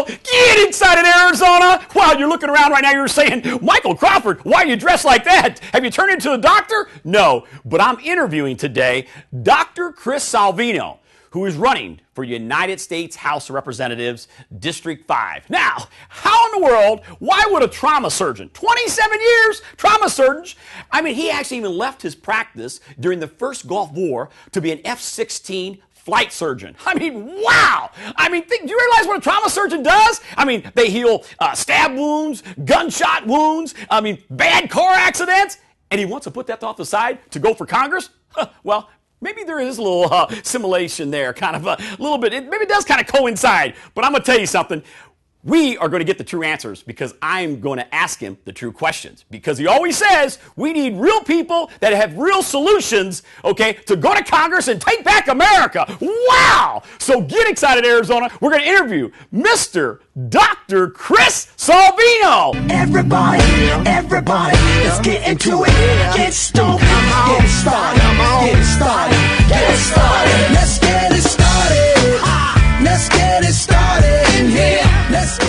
Get excited, Arizona! While you're looking around right now, you're saying, Micheal Crawford, why are you dressed like that? Have you turned into a doctor? No, but I'm interviewing today Dr. Chris Salvino, who is running for United States House of Representatives, District 5. Now, how in the world, why would a trauma surgeon, 27 years, trauma surgeon, I mean, he actually even left his practice during the first Gulf War to be an F-16 flight surgeon. I mean, wow! I mean, do you realize what a trauma surgeon does? I mean, they heal stab wounds, gunshot wounds, I mean, bad car accidents, and he wants to put that off the side to go for Congress? Well, maybe there is a little simulation there, kind of a little bit. Maybe it does kind of coincide, but I'm going to tell you something. We are going to get the true answers because I'm going to ask him the true questions. Because he always says we need real people that have real solutions, okay, to go to Congress and take back America. Wow! So get excited, Arizona. We're going to interview Mr. Dr. Chris Salvino. Everybody, let's get into it. Get stoked, get it started, get it started, get it started. Let's get it started. Let's get it started in here.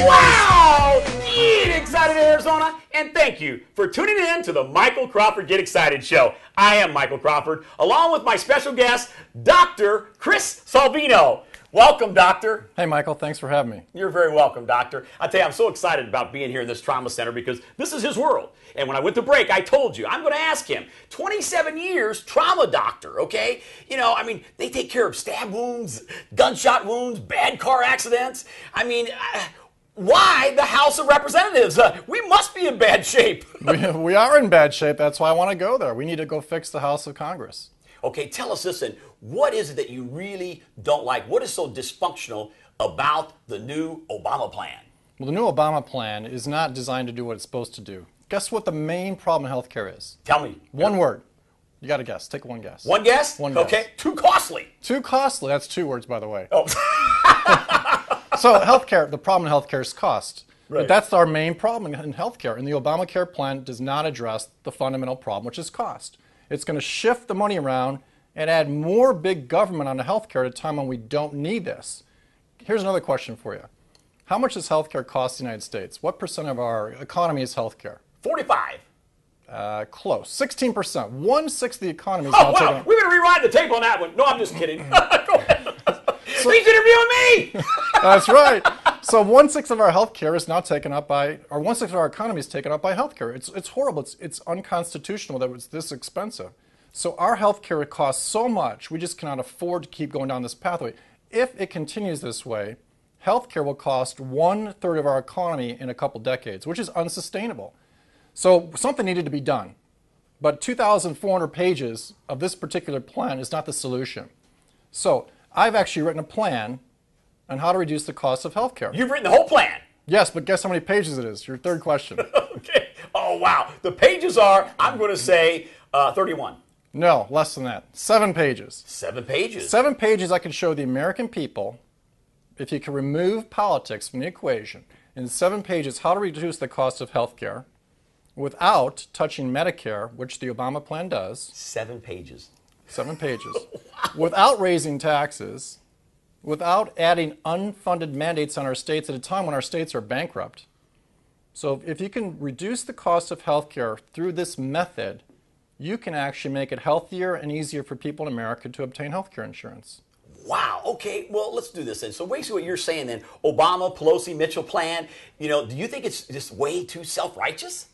Wow! Get excited, Arizona, and thank you for tuning in to the Micheal Crawford Get Excited Show. I am Micheal Crawford, along with my special guest, Dr. Chris Salvino. Welcome, Doctor. Hey, Michael. Thanks for having me. You're very welcome, Doctor. I tell you, I'm so excited about being here in this trauma center because this is his world. And when I went to break, I told you, I'm going to ask him, 27 years, trauma doctor, okay? You know, I mean, they take care of stab wounds, gunshot wounds, bad car accidents. I mean, why the House of Representatives? We must be in bad shape. We are in bad shape. That's why I want to go there. We need to go fix the House of Congress. Okay, tell us this then. What is it that you really don't like? What is so dysfunctional about the new Obama plan? Well, the new Obama plan is not designed to do what it's supposed to do. Guess what the main problem in healthcare is? Tell me. One word. You got to guess. Take one guess. One guess? One guess. Okay. Too costly. Too costly. That's 2 words, by the way. Oh. So healthcare, the problem in healthcare is cost. Right. But that's our main problem in healthcare. And the Obamacare plan does not address the fundamental problem, which is cost. It's going to shift the money around and add more big government onto healthcare at a time when we don't need this. Here's another question for you. How much does healthcare cost the United States? What percent of our economy is healthcare? 45. Close. 16%. 1/6 of the economy is Oh, now wow. taken. We're going to rewind the tape on that one. No, I'm just kidding. Go ahead. He's interviewing me. That's right. So 1/6 of our healthcare is now taken up by, or 1/6 of our economy is taken up by healthcare. It's horrible. It's unconstitutional that it's this expensive. So our healthcare costs so much, we just cannot afford to keep going down this pathway. If it continues this way, healthcare will cost 1/3 of our economy in a couple decades, which is unsustainable. So something needed to be done. But 2,400 pages of this particular plan is not the solution. So I've actually written a plan on how to reduce the cost of healthcare. You've written the whole plan. Yes, but guess how many pages it is? Your third question. Okay. Oh, wow. The pages are, I'm going to say, 31. No, less than that. 7 pages. 7 pages. 7 pages I can show the American people, if you can remove politics from the equation, in 7 pages how to reduce the cost of health care without touching Medicare, which the Obama plan does. 7 pages. 7 pages. Without raising taxes, without adding unfunded mandates on our states at a time when our states are bankrupt. So if you can reduce the cost of health care through this method, you can actually make it healthier and easier for people in America to obtain health care insurance. Wow. Okay. Well, let's do this then. So basically what you're saying then, Obama, Pelosi, Mitchell plan, you know, do you think it's just way too self-righteous?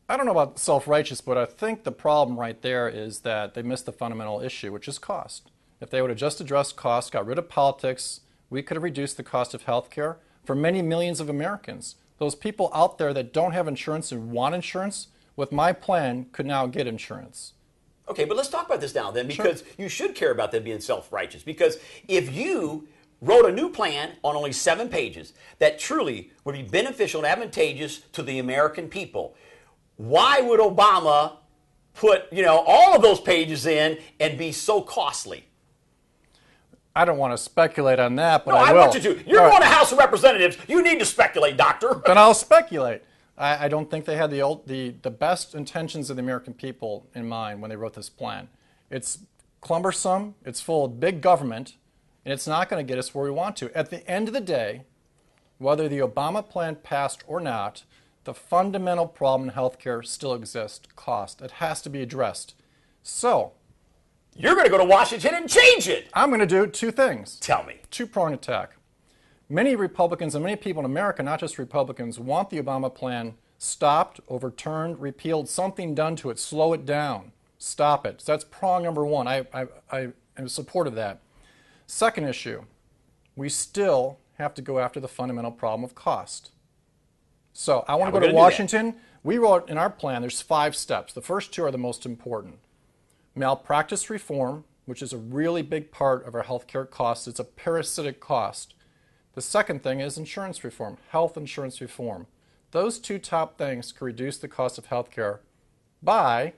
I don't know about self-righteous, but I think the problem right there is that they missed the fundamental issue, which is cost. If they would have just addressed cost, got rid of politics, we could have reduced the cost of health care for many millions of Americans. Those people out there that don't have insurance and want insurance, with my plan, could now get insurance. Okay, but let's talk about this now then, because you should care about them being self-righteous. Because if you wrote a new plan on only 7 pages that truly would be beneficial and advantageous to the American people, why would Obama put, you know, all of those pages in and be so costly? I don't want to speculate on that, but no, I will. I want you to. You're going to House of Representatives. You need to speculate, Doctor. Then I'll speculate. I don't think they had the best intentions of the American people in mind when they wrote this plan. It's cumbersome, it's full of big government, and it's not going to get us where we want to. At the end of the day, whether the Obama plan passed or not, the fundamental problem in healthcare still exists, cost. It has to be addressed. So, you're going to go to Washington and change it. I'm going to do two things. Tell me. Two-pronged attack. Many Republicans and many people in America, not just Republicans, want the Obama plan stopped, overturned, repealed, something done to it, slow it down, stop it. So that's prong number one. I am in support of that. Second issue, we still have to go after the fundamental problem of cost. So I want to go to Washington. We wrote in our plan, there's 5 steps. The first 2 are the most important. Malpractice reform, which is a really big part of our healthcare costs. It's a parasitic cost. The second thing is insurance reform, health insurance reform. Those 2 top things could reduce the cost of healthcare by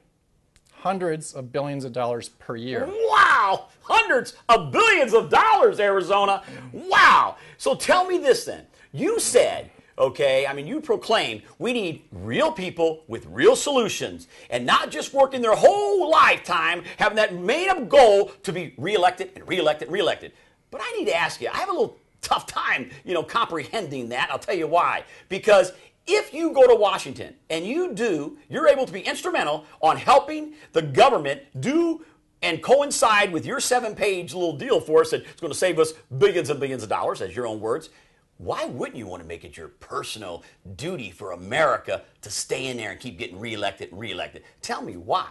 hundreds of billions of dollars per year. Wow! Hundreds of billions of dollars, Arizona. Wow! So tell me this then. You said, okay, I mean, you proclaimed we need real people with real solutions and not just working their whole lifetime having that main goal to be reelected and reelected and reelected. But I need to ask you, I have a little tough time, comprehending that. I'll tell you why. Because if you go to Washington and you're able to be instrumental on helping the government do and coincide with your 7-page little deal for us that's going to save us billions and billions of dollars, as your own words, why wouldn't you want to make it your personal duty for America to stay in there and keep getting reelected and reelected? Tell me why.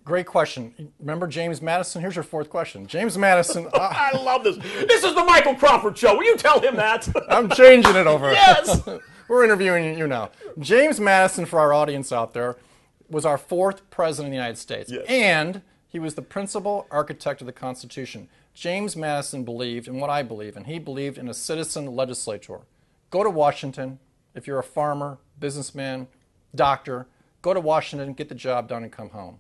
Great question. Remember James Madison? Here's your 4th question. James Madison. I love this. This is the Micheal Crawford Show. Will you tell him that? I'm changing it over. Yes. We're interviewing you now. James Madison, for our audience out there, was our 4th president of the United States. Yes. And he was the principal architect of the Constitution. James Madison believed in what I believe in. He believed in a citizen legislature. Go to Washington. If you're a farmer, businessman, doctor, go to Washington, get the job done, and come home.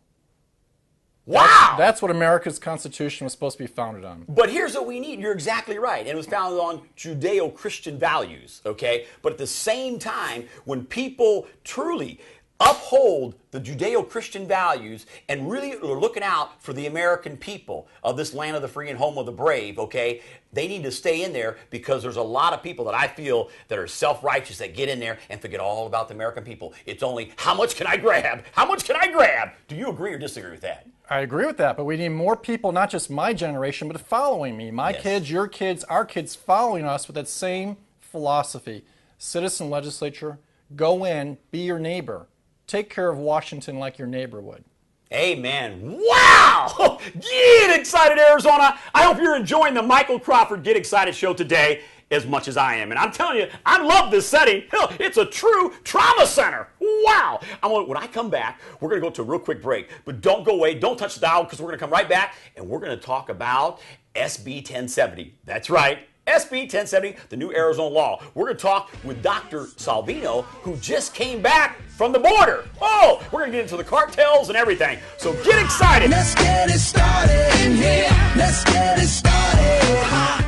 Wow! That's what America's Constitution was supposed to be founded on. But here's what we need. You're exactly right. And it was founded on Judeo-Christian values, okay? But at the same time, when people truly uphold the Judeo-Christian values and really are looking out for the American people of this land of the free and home of the brave, okay, they need to stay in there because there's a lot of people that I feel that are self-righteous that get in there and forget all about the American people. It's only, how much can I grab? How much can I grab? Do you agree or disagree with that? I agree with that, but we need more people, not just my generation, but following me. My kids, your kids, our kids following us with that same philosophy. Citizen legislature, go in, be your neighbor. Take care of Washington like your neighbor would. Amen. Wow! Get excited, Arizona. I hope you're enjoying the Micheal Crawford Get Excited show today as much as I am. And I'm telling you, I love this setting. Hell, it's a true trauma center. Wow. When I come back, we're going to go to a real quick break. But don't go away. Don't touch the dial because we're going to come right back and we're going to talk about SB 1070. That's right. SB 1070, the new Arizona law. We're going to talk with Dr. Salvino, who just came back from the border. Oh, we're going to get into the cartels and everything. So get excited. Let's get it started in here. Let's get it started.